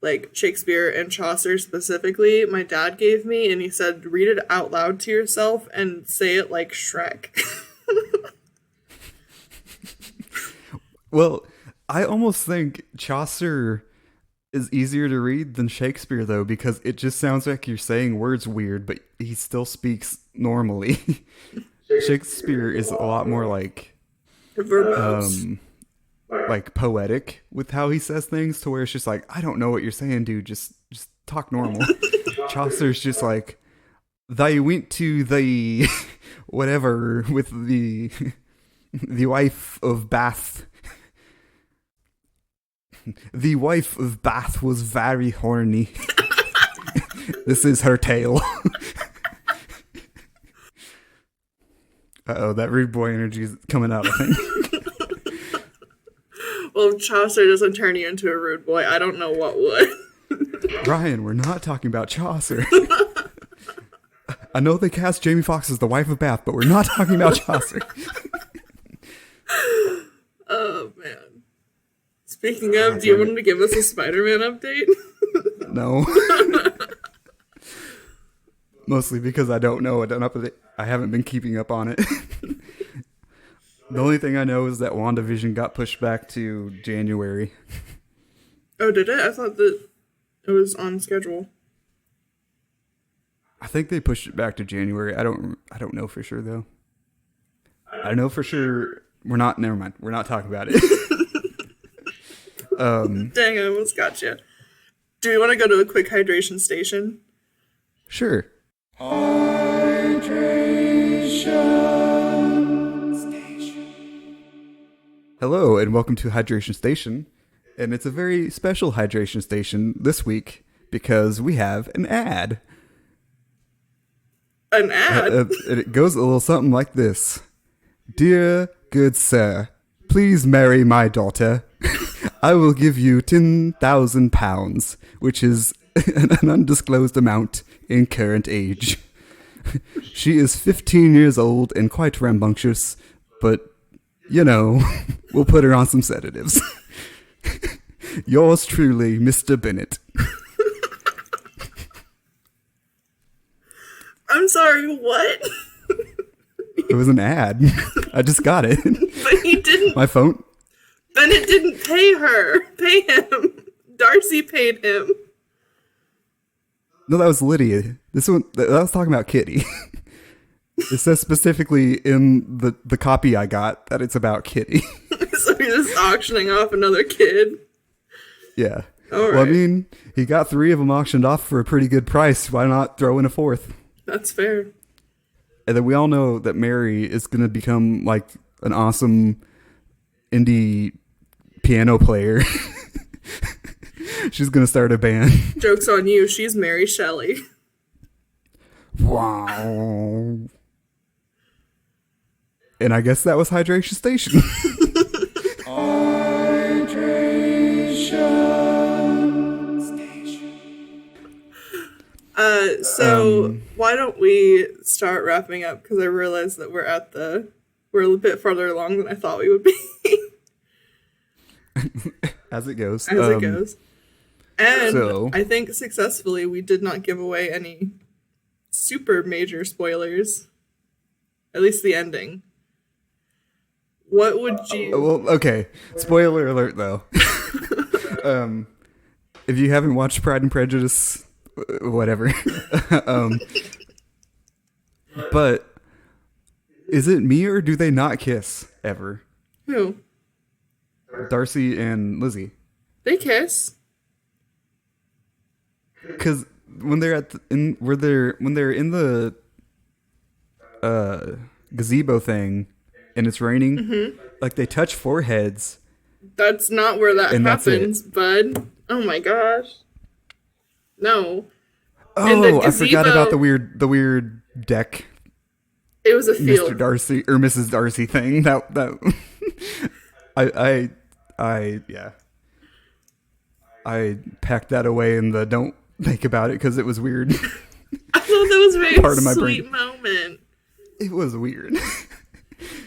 Speaker 2: like Shakespeare and Chaucer specifically, my dad gave me, and he said, read it out loud to yourself and say it like Shrek.
Speaker 1: Well, I almost think Chaucer is easier to read than Shakespeare, though, because it just sounds like you're saying words weird, but he still speaks normally. Shakespeare is a lot more like like poetic with how he says things, to where it's just like, I don't know what you're saying, dude. Just talk normal. Chaucer's just like, they went to the whatever with the wife of Bath. The wife of Bath was very horny. This is her tale. Uh-oh, that rude boy energy is coming out, I think.
Speaker 2: Well, if Chaucer doesn't turn you into a rude boy, I don't know what would.
Speaker 1: Ryan, we're not talking about Chaucer. I know they cast Jamie Foxx as the wife of Bath, but we're not talking about Chaucer.
Speaker 2: Oh, man. Speaking of, do you want to give us a Spider-Man update?
Speaker 1: No. Mostly because I don't know. I haven't been keeping up on it. The only thing I know is that WandaVision got pushed back to January.
Speaker 2: Oh, did it? I thought that it was on schedule.
Speaker 1: I think they pushed it back to January. I don't know for sure, though. I know for sure never mind. We're not talking about it.
Speaker 2: Dang, I almost got you. Do we want to go to a quick hydration station?
Speaker 1: Sure. Hydration Station. Hello, and welcome to Hydration Station. And it's a very special Hydration Station this week because we have an ad.
Speaker 2: An ad?
Speaker 1: It goes a little something like this. Dear good sir, please marry my daughter. I will give you £10,000, which is an undisclosed amount in current age. She is 15 years old and quite rambunctious, but, we'll put her on some sedatives. Yours truly, Mr. Bennett.
Speaker 2: I'm sorry, what?
Speaker 1: It was an ad. I just got it.
Speaker 2: But he didn't.
Speaker 1: My phone.
Speaker 2: Bennett didn't pay him. Darcy paid him.
Speaker 1: No, that was Lydia. This one, I was talking about Kitty. It says specifically in the copy I got that it's about Kitty.
Speaker 2: So he's just auctioning off another kid.
Speaker 1: Yeah.
Speaker 2: All right.
Speaker 1: Well, I mean, he got 3 of them auctioned off for a pretty good price. Why not throw in a 4th?
Speaker 2: That's fair.
Speaker 1: And then we all know that Mary is going to become like an awesome indie piano player. She's going to start a band.
Speaker 2: Joke's on you. She's Mary Shelley.
Speaker 1: Wow. And I guess that was Hydration Station.
Speaker 2: So why don't we start wrapping up? Because I realized that we're a bit farther along than I thought we would be.
Speaker 1: As it goes.
Speaker 2: As it goes. And
Speaker 1: So
Speaker 2: I think successfully we did not give away any super major spoilers. At least the ending. What would you...
Speaker 1: well, okay. Spoiler alert, though. If you haven't watched Pride and Prejudice, whatever. um, but is it me or do they not kiss ever?
Speaker 2: Who?
Speaker 1: Darcy and Lizzie.
Speaker 2: They kiss.
Speaker 1: Because when they're when they're in the gazebo thing and it's raining, like they touch foreheads.
Speaker 2: That's not where that
Speaker 1: And
Speaker 2: happens, bud. Oh my gosh. No.
Speaker 1: Oh, I forgot about the weird deck
Speaker 2: It was a field.
Speaker 1: Mr. Darcy or Mrs. Darcy thing. That I yeah. I packed that away in the don't think about it because it was weird.
Speaker 2: I thought that was a very
Speaker 1: Part of my
Speaker 2: sweet
Speaker 1: brain.
Speaker 2: moment.
Speaker 1: It was weird.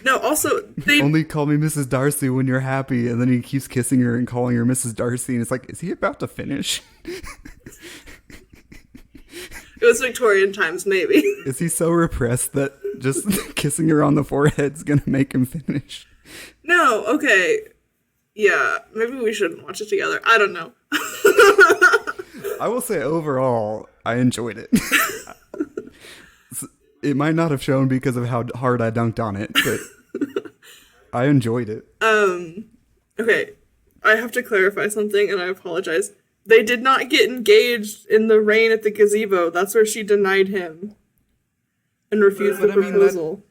Speaker 2: No, also they
Speaker 1: Only call me Mrs. Darcy when you're happy, and then he keeps kissing her and calling her Mrs. Darcy, and it's like, is he about to finish?
Speaker 2: it was Victorian times, maybe.
Speaker 1: Is he so repressed that just kissing her on the forehead's gonna make him finish?
Speaker 2: No, okay. Yeah, maybe we shouldn't watch it together. I don't know.
Speaker 1: I will say overall, I enjoyed it. It might not have shown because of how hard I dunked on it, but I enjoyed it.
Speaker 2: Okay, I have to clarify something, and I apologize. They did not get engaged in the rain at the gazebo. That's where she denied him and refused the proposal.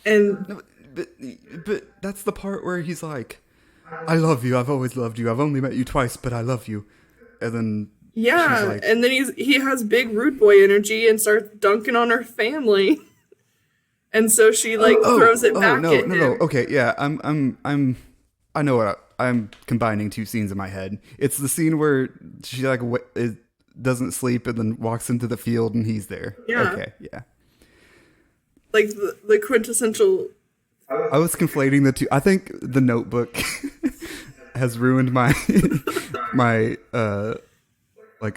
Speaker 1: No, but that's the part where he's like, I love you, I've always loved you, I've only met you twice, but I love you. And then
Speaker 2: yeah,
Speaker 1: she's like,
Speaker 2: and then he has big rude boy energy and starts dunking on her family. And so she throws it back at him.
Speaker 1: No. Okay, yeah, I know what I'm combining two scenes in my head. It's the scene where she doesn't sleep and then walks into the field and he's there.
Speaker 2: Yeah.
Speaker 1: Okay, yeah.
Speaker 2: Like the quintessential.
Speaker 1: I was conflating the two. I think The Notebook has ruined my my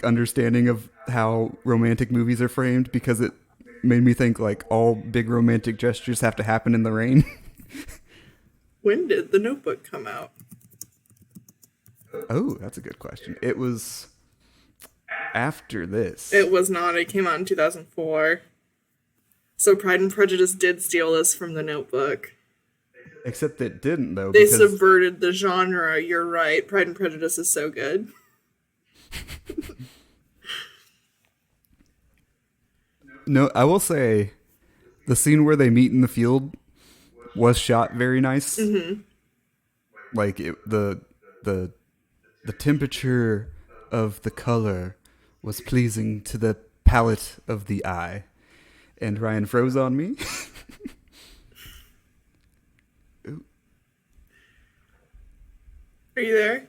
Speaker 1: understanding of how romantic movies are framed because it made me think like all big romantic gestures have to happen in the rain.
Speaker 2: When did The Notebook come out?
Speaker 1: Oh, that's a good question. It was after this.
Speaker 2: It was not. It came out in 2004. So Pride and Prejudice did steal this from The Notebook.
Speaker 1: Except it didn't, though.
Speaker 2: They subverted the genre. You're right. Pride and Prejudice is so good.
Speaker 1: No, I will say the scene where they meet in the field was shot very nice. Mm-hmm. Like the temperature of the color was pleasing to the palate of the eye. And Ryan froze on me.
Speaker 2: Are you there?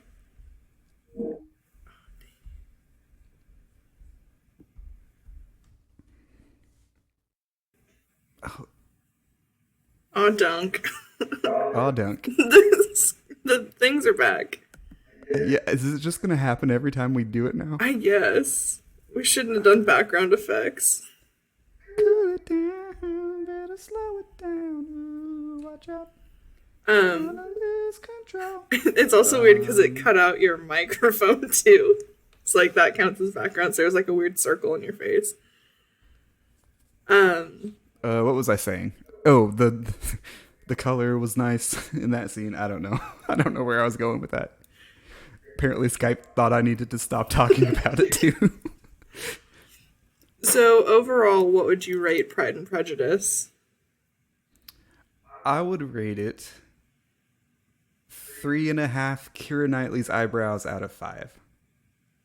Speaker 2: Oh, dunk.
Speaker 1: Oh, dunk.
Speaker 2: The things are back.
Speaker 1: Yeah, is it just going to happen every time we do it now?
Speaker 2: I guess. We shouldn't have done background effects.
Speaker 1: Cool it down, better slow it down. Ooh, watch out. Lose control.
Speaker 2: It's also weird because it cut out your microphone too. It's like that counts as background, so there's like a weird circle in your face.
Speaker 1: What was I saying? Oh, the color was nice in that scene. I don't know. I don't know where I was going with that. Apparently Skype thought I needed to stop talking about it too.
Speaker 2: So overall, what would you rate Pride and Prejudice?
Speaker 1: I would rate it 3.5 Keira Knightley's eyebrows out of 5.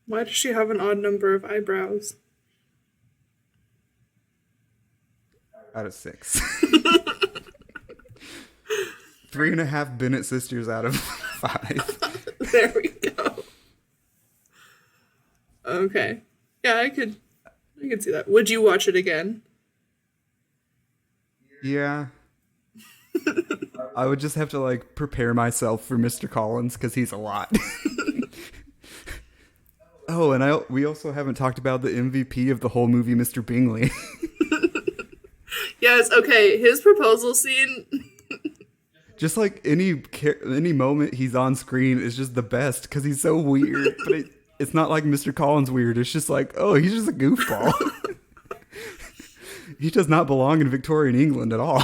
Speaker 2: Why does she have an odd number of eyebrows?
Speaker 1: Out of 6. 3.5 Bennett sisters out of 5.
Speaker 2: There we go. Okay. Yeah, I could see that. Would you watch it again?
Speaker 1: Yeah. I would just have to prepare myself for Mr. Collins because he's a lot. Oh, and we also haven't talked about the MVP of the whole movie, Mr. Bingley.
Speaker 2: Yes, okay, his proposal scene.
Speaker 1: Just like any moment he's on screen is just the best because he's so weird. But it's not like Mr. Collins weird. It's just like, oh, he's just a goofball. He does not belong in Victorian England at all.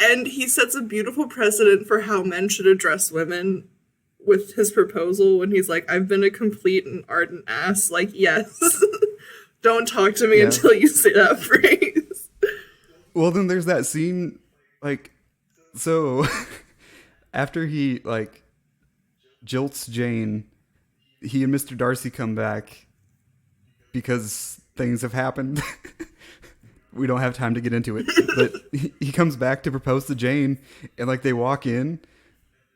Speaker 2: And he sets a beautiful precedent for how men should address women with his proposal when he's like, I've been a complete and ardent ass. Like, yes. Don't talk to me until you say that phrase.
Speaker 1: Well, then there's that scene, like, so after he, like, jilts Jane, he and Mr. Darcy come back because things have happened. We don't have time to get into it, but he comes back to propose to Jane, and like they walk in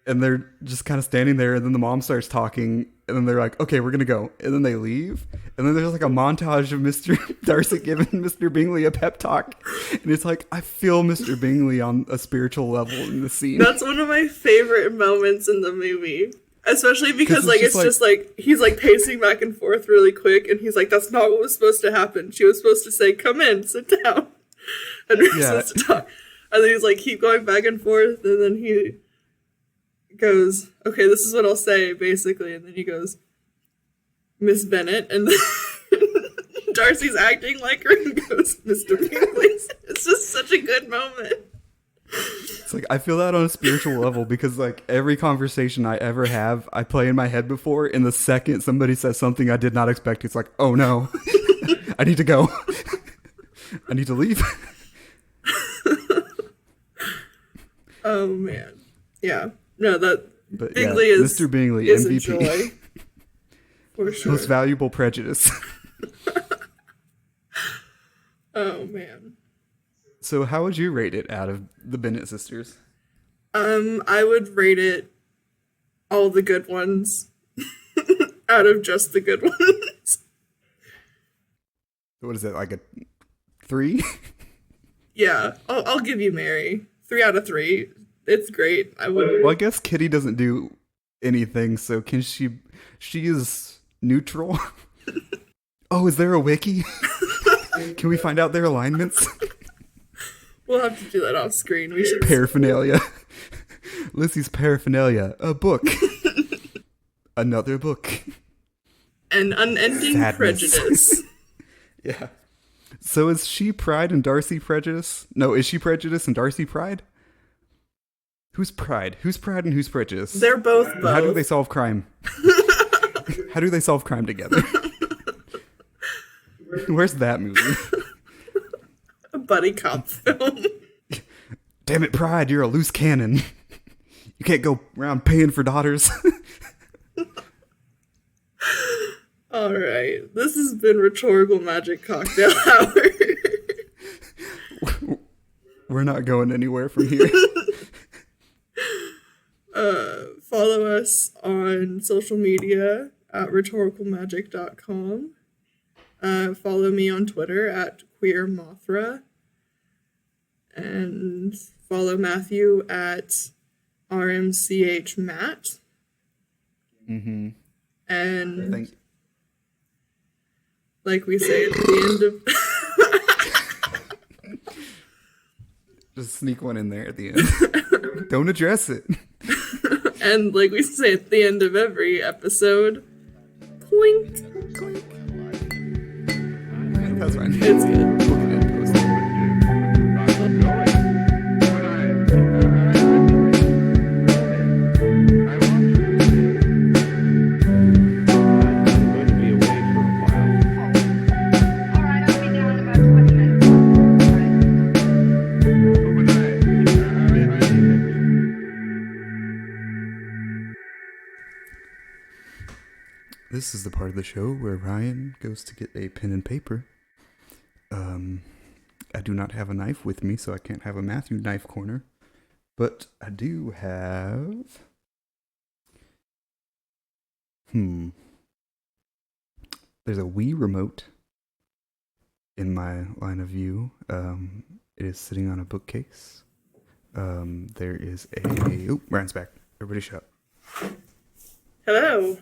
Speaker 1: and they're just kind of standing there, and then the mom starts talking, and then they're like, okay, we're gonna go, and then they leave, and then there's like a montage of Mr. Darcy giving Mr. Bingley a pep talk, and it's like, I feel Mr. Bingley on a spiritual level in the scene.
Speaker 2: That's one of my favorite moments in the movie. Especially because, like, it's just, like, he's, like, pacing back and forth really quick, and he's like, that's not what was supposed to happen. She was supposed to say, come in, sit down. And we're supposed to talk. And then he's, like, keep going back and forth, and then he goes, okay, this is what I'll say, basically. And then he goes, Miss Bennet, and then Darcy's acting like her and goes, Mr. Bingley. It's just such a good moment.
Speaker 1: It's like, I feel that on a spiritual level because, like, every conversation I ever have, I play in my head before, and the second somebody says something I did not expect, it's like, oh no, I need to go. I need to leave.
Speaker 2: Oh, man. Yeah. No,
Speaker 1: but
Speaker 2: Bingley
Speaker 1: yeah,
Speaker 2: is
Speaker 1: Mr. Bingley,
Speaker 2: is
Speaker 1: MVP.
Speaker 2: a joy. For sure.
Speaker 1: Most valuable prejudice.
Speaker 2: Oh, man.
Speaker 1: So how would you rate it out of the Bennett sisters?
Speaker 2: I would rate it all the good ones out of just the good ones.
Speaker 1: What is it, like a 3?
Speaker 2: Yeah, I'll give you Mary. 3 out of 3. It's great.
Speaker 1: Well, I guess Kitty doesn't do anything, so can she is neutral? Oh, is there a wiki? Can we find out their alignments?
Speaker 2: We'll have to do that off screen. We should.
Speaker 1: Paraphernalia. Lissy's paraphernalia. A book. Another book.
Speaker 2: An unending
Speaker 1: Sadness.
Speaker 2: prejudice.
Speaker 1: Yeah. So is she Pride and Darcy Prejudice? No, is she Prejudice and Darcy Pride? Who's Pride? Who's Pride and who's Prejudice?
Speaker 2: They're both.
Speaker 1: How do they solve crime? How do they solve crime together? Where's that movie?
Speaker 2: A buddy cop film.
Speaker 1: Damn it, Pride, you're a loose cannon. You can't go around paying for daughters.
Speaker 2: All right. This has been Rhetorical Magic Cocktail Hour.
Speaker 1: We're not going anywhere from here.
Speaker 2: Follow us on social media at rhetoricalmagic.com. Follow me on Twitter at queermothra. And follow Matthew at rmchmatt.
Speaker 1: Mm-hmm.
Speaker 2: And like we say at the end of...
Speaker 1: Just sneak one in there at the end. Don't address it.
Speaker 2: And like we say at the end of every episode, poink.
Speaker 1: Clink. That's fine.
Speaker 2: It's good.
Speaker 1: This is the part of the show where Ryan goes to get a pen and paper. I do not have a knife with me, so I can't have a Matthew knife corner. But I do have... There's a Wii remote in my line of view. It is sitting on a bookcase. There is a... Oh, Ryan's back. Everybody shut up.
Speaker 2: Hello.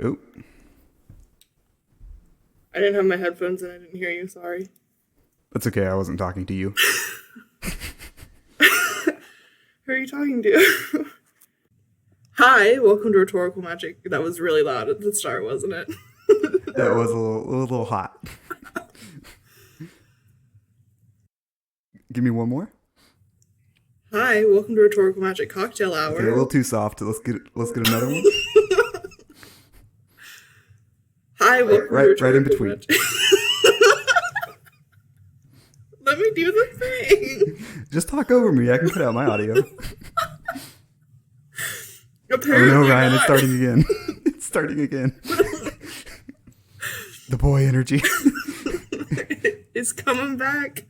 Speaker 1: Oh.
Speaker 2: I didn't have my headphones and I didn't hear you. Sorry.
Speaker 1: That's okay. I wasn't talking to you.
Speaker 2: Who are you talking to? Hi, welcome to Rhetorical Magic. That was really loud at the start, wasn't it?
Speaker 1: That was a little hot. Give me one more.
Speaker 2: Hi, welcome to Rhetorical Magic Cocktail Hour.
Speaker 1: Okay, a little too soft. Let's get another one.
Speaker 2: Hi, welcome to Rhetorical
Speaker 1: right in between.
Speaker 2: Magic. Let me do the thing.
Speaker 1: Just talk over me. I can cut out my audio.
Speaker 2: Apparently
Speaker 1: oh no, Ryan!
Speaker 2: not.
Speaker 1: It's starting again. It's starting again. The boy energy
Speaker 2: It's coming back.